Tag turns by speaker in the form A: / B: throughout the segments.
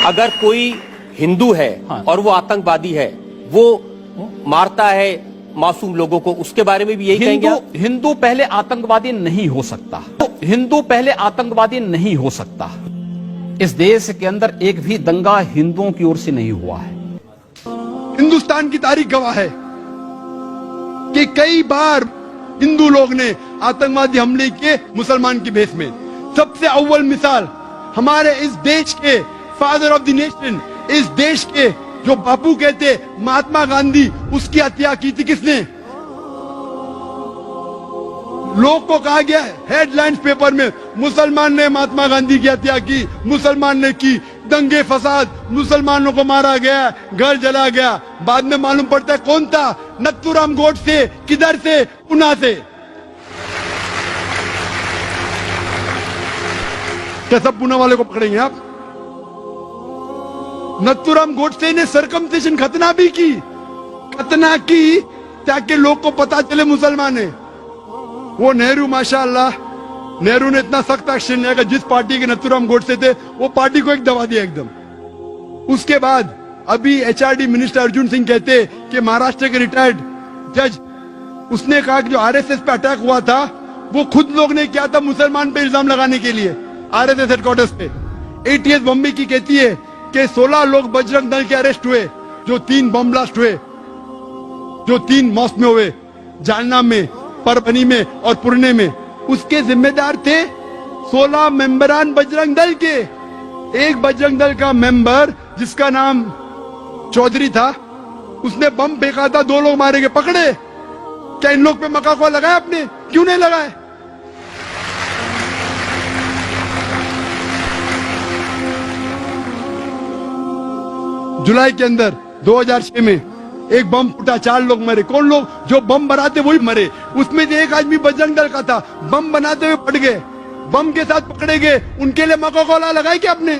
A: अगर कोई हिंदू है और वो आतंकवादी है, वो मारता है मासूम लोगों को, उसके बारे में भी यही कहेंगे आप?
B: हिंदू पहले आतंकवादी नहीं हो सकता। हिंदू पहले आतंकवादी नहीं हो सकता। इस देश के अंदर एक भी दंगा हिंदुओं की ओर से नहीं हुआ है।
C: हिंदुस्तान की तारीख गवाह है कि कई बार हिंदू लोग ने आतंकवादी हमले किए मुसलमान की भेष में। सबसे अव्वल मिसाल हमारे इस देश के फादर ऑफ द नेशन, इस देश के जो बापू कहते महात्मा गांधी, उसकी हत्या की थी किसने? लोग को कहा गया हेडलाइंस पेपर में, मुसलमान ने महात्मा गांधी की हत्या की, मुसलमान ने की, दंगे फसाद, मुसलमानों को मारा गया, घर जला गया। बाद में मालूम पड़ता है कौन था? नथुराम गोडसे। किधर से? पुणे से। क्या सब पुणे वाले को पकड़ेंगे आप? नथुराम गोडसे ने सरकमसिशन खतना भी की, खतना की ताकि लोग को पता चले मुसलमान है। वो नेहरू, माशाअल्लाह, नेहरू ने इतना सख्त एक्शन लिया कि जिस पार्टी के नथुराम गोडसे थे वो पार्टी को एक दबा दिया एकदम। उसके बाद अभी एचआरडी मिनिस्टर अर्जुन सिंह कहते कि महाराष्ट्र के रिटायर्ड जज, उसने कहा कि जो आरएसएस पे अटैक हुआ था वो खुद लोग ने किया था मुसलमान पे इल्जाम लगाने के लिए, आरएसएस हेडक्वार्टर्स पे। एटीएस बॉम्बे की कहती है कि 16 लोग बजरंग दल के अरेस्ट हुए, जो 3 बम ब्लास्ट हुए, जो 3 मॉस्क में हुए, जालना में, परभनी में और पुणे में। उसके जिम्मेदार थे 16 मेंबरान बजरंग दल के। एक बजरंग दल का मेंबर जिसका नाम चौधरी था, उसने बम फेंका था, 2 लोग मारे गए, पकड़े। क्या इन लोग पे मकाको लगाया आपने? क्यों नहीं लगाए? जुलाई के अंदर 2006 में एक बम फूटा, 4 लोग मरे। कौन लोग? जो बम बनाते वही मरे। उसमें से एक आदमी बजरंग दल का था, बम बनाते हुए पड़ गए, बम के साथ पकड़े गए। उनके लिए मकाकोला लगाई क्या आपने?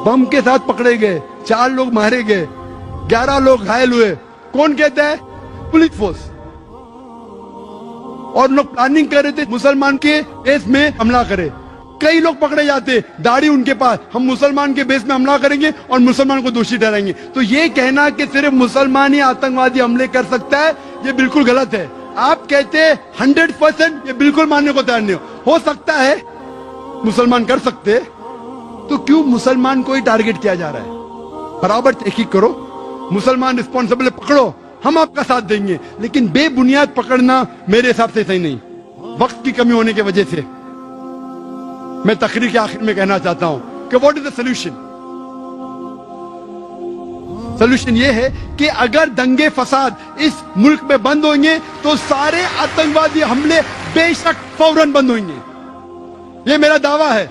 C: बम के साथ पकड़े गए, 4 लोग मारे गए, 11 लोग घायल हुए। कौन कहता है? Police force. और लोग प्लानिंग कर रहे थे मुसलमान के बेस में हमला करे। कई लोग पकड़े जाते, दाढ़ी उनके पास, हम मुसलमान के बेस में हमला करेंगे और मुसलमान को दोषी ठहराएंगे। तो ये कहना कि सिर्फ मुसलमान ही आतंकवादी हमले कर सकता है, ये बिल्कुल गलत है। आप कहते हैं 100%, ये बिल्कुल मानने को तैयार नहीं हो सकता है मुसलमान कर सकते, तो क्यों मुसलमान को ही टारगेट किया जा रहा है? बराबर तहकीक करो, मुसलमान रिस्पॉन्सिबल पकड़ो, हम आपका साथ देंगे, लेकिन बेबुनियाद पकड़ना मेरे हिसाब से सही नहीं। वक्त की कमी होने की वजह से मैं तकरीर के आखिर में कहना चाहता हूं कि what is the solution? Solution ये है कि अगर दंगे फसाद इस मुल्क में बंद होंगे तो सारे आतंकवादी हमले बेशक फौरन बंद होंगे। ये मेरा दावा है।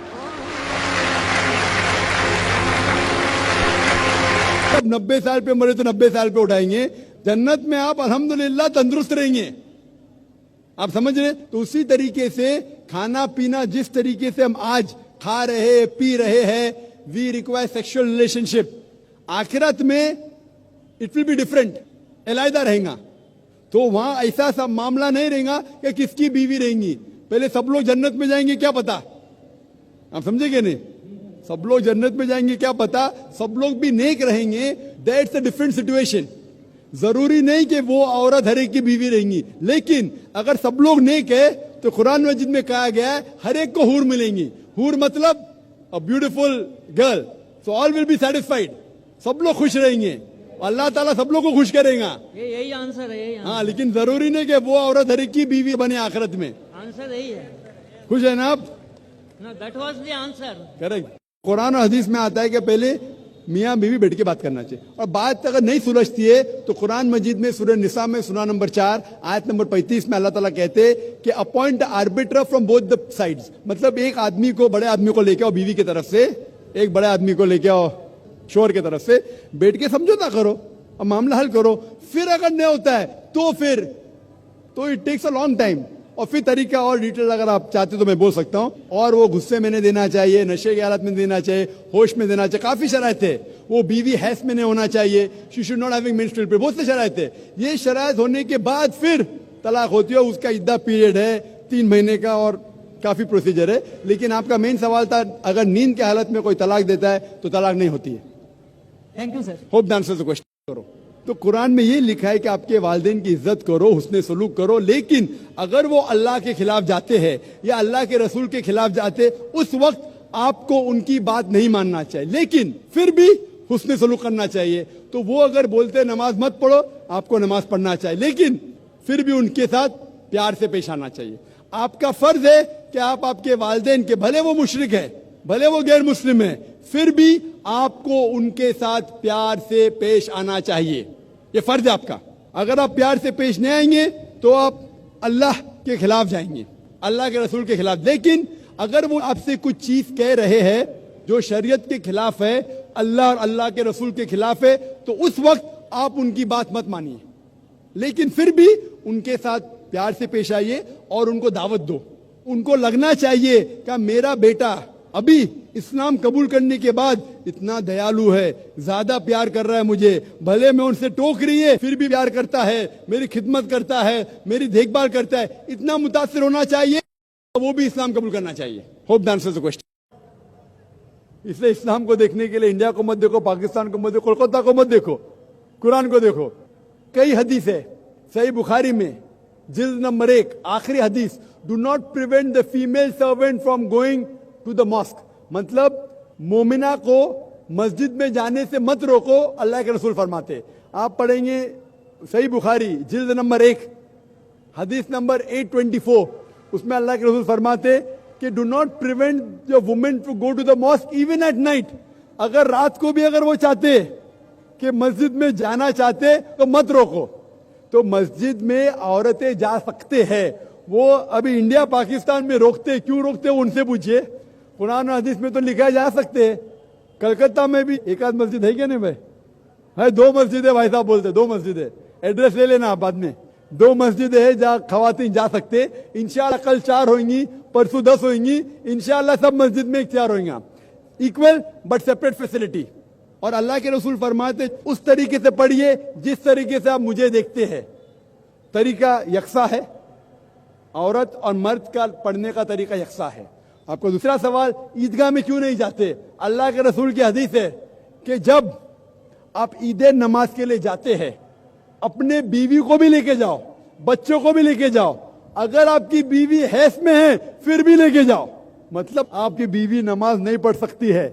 C: अब 90 साल पे मरे तो 90 साल पे उठाएंगे। जन्नत में आप अल्हम्दुलिल्लाह तंदुरुस्त रहेंगे। आप समझ रहे? तो उसी तरीके से खाना पीना जिस तरीके से हम आज खा रहे पी रहे हैं, वी रिक्वायर सेक्सुअल रिलेशनशिप। आखिरत में इट विल बी डिफरेंट, अलग रहेगा। तो वहां ऐसा सब मामला नहीं रहेगा कि किसकी बीवी रहेंगी। पहले सब लोग जन्नत में जाएंगे क्या पता? आप समझेंगे नहीं? सब लोग जन्नत में जाएंगे क्या पता? सब लोग भी नेक रहेंगे, दैट्स अ डिफरेंट सिचुएशन। जरूरी नहीं कि वो औरत हर एक की बीवी रहेंगी, लेकिन अगर सब लोग नेक है तो कुरान मजीद में कहा गया है हर एक को हूर मिलेंगी। हूर मतलब a beautiful girl, so all will be satisfied. सब लोग खुश रहेंगे, अल्लाह ताला सब लोग को खुश करेगा।
D: यही आंसर है।
C: हाँ, लेकिन जरूरी नहीं कि वो औरत हर एक की बीवी बने आखिरत में।
D: आंसर यही है।
C: खुश है ना आप?
D: That was the answer.
C: Correct. Quran और हदीस में आता है कि पहले मियाँ बीवी बैठ के बात करना चाहिए। और बात अगर नहीं सुलझती है तो कुरान मजीद में सूरह निसा में सूरा नंबर 4 आयत नंबर 35 में अल्लाह ताला कहते हैं कि appoint arbiter from both the sides. मतलब एक आदमी को, बड़े आदमी को लेके आओ बीवी की तरफ से, एक बड़े आदमी को लेके आओ शोर की तरफ से, बैठ के समझौता करो और मामला हल करो। फिर अगर नहीं होता है तो it takes a long time. और फिर तरीका और डिटेल अगर आप चाहते तो मैं बोल सकता हूं। और वो गुस्से में नहीं देना चाहिए, नशे की हालत में देना चाहिए, होश में देना चाहिए, काफी शराइत है। वो बीवी हैस में नहीं होना चाहिए, she should not having menstrual period, बहुत से शराइत है। ये शराइत होने के बाद फिर तलाक होती है, उसका इद्दा पीरियड है 3 महीने का और काफी प्रोसीजर है, लेकिन आपका मेन सवाल था अगर नींद के हालत में कोई तलाक देता है तो तलाक नहीं होती है।
D: Thank you sir.
C: Hope the answer the question करो। तो कुरान में ये लिखा है कि आपके वालिदैन की इज्जत करो, हुस्ने सलूक करो, लेकिन अगर वो अल्लाह के खिलाफ जाते हैं या अल्लाह के रसूल के खिलाफ जाते, उस वक्त आपको उनकी बात नहीं मानना चाहिए, लेकिन फिर भी हुस्ने सलूक करना चाहिए। तो वो अगर बोलते नमाज मत पढ़ो, आपको नमाज पढ़ना चाहिए, लेकिन फिर भी उनके साथ प्यार से पेश आना चाहिए। आपका फर्ज है कि आप आपके वालिदैन के, भले वो मुशरिक है, भले वो गैर मुस्लिम है, फिर भी आपको उनके साथ प्यार से पेश आना चाहिए। ये फर्ज है आपका। अगर आप प्यार से पेश नहीं आएंगे तो आप अल्लाह के खिलाफ जाएंगे, अल्लाह के रसूल के खिलाफ। लेकिन अगर वो आपसे कुछ चीज कह रहे हैं जो शरीयत के खिलाफ है, अल्लाह और अल्लाह के रसूल के खिलाफ है, तो उस वक्त आप उनकी बात मत मानिए, लेकिन फिर भी उनके साथ प्यार से पेश आइए और उनको दावत दो। उनको लगना चाहिए कि मेरा बेटा अभी इस्लाम कबूल करने के बाद इतना दयालु है, ज्यादा प्यार कर रहा है मुझे, भले मैं उनसे टोक रही है फिर भी प्यार करता है, मेरी खिदमत करता है, मेरी देखभाल करता है, इतना मुतासिर होना चाहिए, वो भी इस्लाम कबूल करना चाहिए। Hope the answer the question. इसलिए इस्लाम को देखने के लिए इंडिया को मत देखो, पाकिस्तान को मत देखो, कोलकाता को मत देखो, कुरान को देखो। कई हदीस है सही बुखारी में, जिल्द नंबर 1 आखिरी हदीस, do not prevent the female servant from going to the mosque, मतलब मोमिना को मस्जिद में जाने से मत रोको, अल्लाह के रसूल फरमाते। आप पढ़ेंगे सही बुखारी जिल्द नंबर 1 हदीस नंबर 824, उसमें अल्लाह के रसूल फरमाते कि do not prevent your women to go to the mosque even at night. अगर रात को भी अगर वो चाहते कि मस्जिद में जाना चाहते तो मत रोको। तो मस्जिद में औरतें जा सकते हैं, वो अभी इंडिया पाकिस्तान में रोकते, क्यों रोकते उनसे पूछिए। कुरान और हदीस में तो लिखा है जा सकते हैं। कलकत्ता में भी एक आध मस्जिद है क्या नहीं भाई? है, 2 मस्जिद है भाई साहब बोलते, 2 मस्जिद है, एड्रेस ले लेना आप बाद में। 2 मस्जिद है जहाँ खवातीन जा सकते। इंशाल्लाह कल 4 होंगी, परसों 10 होंगी, इंशाल्लाह सब मस्जिद में इख्तियार होंगे, इक्वल बट सेपरेट फैसिलिटी। और अल्लाह के रसूल फरमाते उस तरीके से पढ़िए जिस तरीके से आप मुझे देखते हैं। तरीका यकसा है, औरत और मर्द का पढ़ने का तरीका यकसा है। आपको दूसरा सवाल, ईदगाह में क्यों नहीं जाते? अल्लाह के रसूल की हदीस है कि जब आप ईद नमाज के लिए जाते हैं, अपने बीवी को भी लेके जाओ, बच्चों को भी लेके जाओ, अगर आपकी बीवी हैस में है फिर भी लेके जाओ। मतलब आपकी बीवी नमाज नहीं पढ़ सकती है,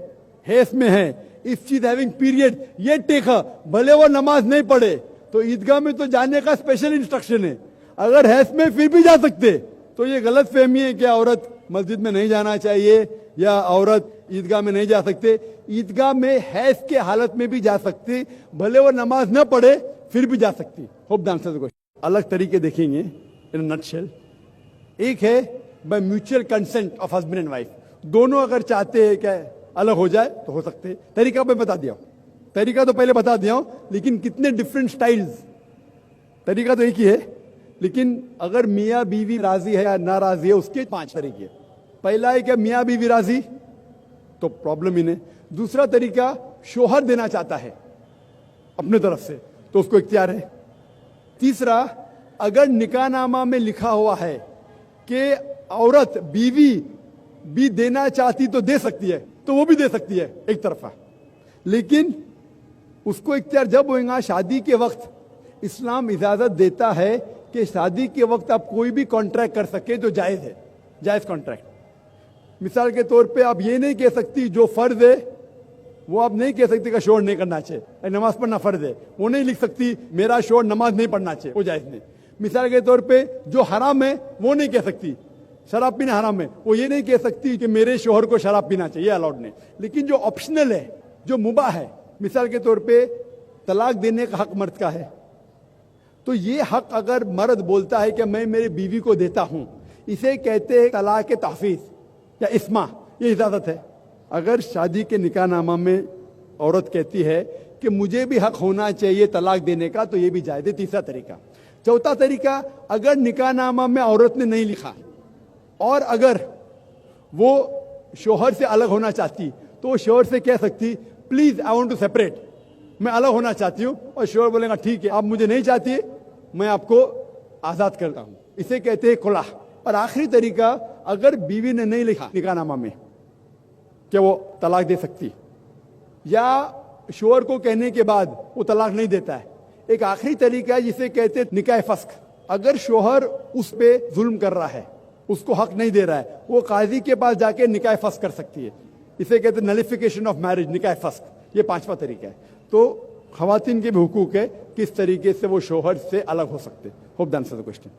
C: हैस में है, if she is having period, ये टेक, भले वो नमाज नहीं पढ़े, तो ईदगाह में तो जाने का स्पेशल इंस्ट्रक्शन है। अगर हैस में फिर भी जा सकते, तो ये गलत फहमी है कि औरत मस्जिद में नहीं जाना चाहिए या औरत ईदगाह में नहीं जा सकते। ईदगाह में हैस के हालत में भी जा सकती, भले वो नमाज न पढ़े फिर भी जा सकती। Hope the answer the question. अलग तरीके देखेंगे इन नटशेल। एक है by mutual consent of husband and wife, दोनों अगर चाहते हैं कि अलग हो जाए तो हो सकते हैं। तरीका मैं बता दिया, तरीका तो पहले बता दिया हूं, लेकिन कितने डिफरेंट स्टाइल्स। तरीका तो एक ही है, लेकिन अगर मियाँ बीवी राजी है या नाराजी है उसके 5 तरीके। पहला है कि मियाँ बीवी राजी तो प्रॉब्लम ही नहीं। दूसरा तरीका, शोहर देना चाहता है अपने तरफ से तो उसको इख्तियार है। तीसरा, अगर निकाहनामा में लिखा हुआ है कि औरत बीवी भी देना चाहती तो दे सकती है, तो वो भी दे सकती है एक तरफा, लेकिन उसको इख्तियार जब होगा शादी के वक्त। इस्लाम इजाजत देता है कि शादी के वक्त आप कोई भी कॉन्ट्रैक्ट कर सके जो जायज है, जायज कॉन्ट्रैक्ट। मिसाल के तौर पे आप ये नहीं कह सकती जो फर्ज है वो आप नहीं कह सकती कि शोर नहीं करना चाहिए, नमाज पढ़ना फर्ज है, वो नहीं लिख सकती मेरा शोर नमाज नहीं पढ़ना चाहिए, वो जायज नहीं। मिसाल के तौर पे जो हराम है वो नहीं कह सकती, शराब पीना हराम है, वो ये नहीं कह सकती कि मेरे शोहर को शराब पीना चाहिए, अलाउड नहीं। लेकिन जो ऑप्शनल है, जो मुबाह है, मिसाल के तौर पे तलाक देने का हक मर्द का है, तो ये हक अगर मर्द बोलता है कि मैं मेरी बीवी को देता हूं, इसे कहते हैं तलाक तहफीज या इस्मा, ये इजाजत है। अगर शादी के निकाहनामा में औरत कहती है कि मुझे भी हक होना चाहिए तलाक देने का, तो ये भी जायज है। तीसरा तरीका। चौथा तरीका, अगर निकाहनामा में औरत ने नहीं लिखा और अगर वो शोहर से अलग होना चाहती तो वो शोहर से कह सकती please I want to separate, मैं अलग होना चाहती हूं, और शोहर बोलेगा ठीक है आप मुझे नहीं चाहती, मैं आपको आजाद करता हूं। इसे कहते हैं खुला। और आखिरी तरीका, अगर बीवी ने नहीं लिखा निकाहनामा में कि वो तलाक दे सकती, या शोहर को कहने के बाद वो तलाक नहीं देता है, एक आखिरी तरीका है जिसे कहते हैं निकाह फस्क। अगर शोहर उस पे जुल्म कर रहा है, उसको हक नहीं दे रहा है, वो काजी के पास जाके निकाह फस्क कर सकती है। इसे कहते हैं नलिफिकेशन ऑफ मैरिज, निकाह फस्क। ये 5वां तरीका है। तो खवातीन के भी हुकूक है किस तरीके से वो शोहर से अलग हो सकते। Hope the answer the question.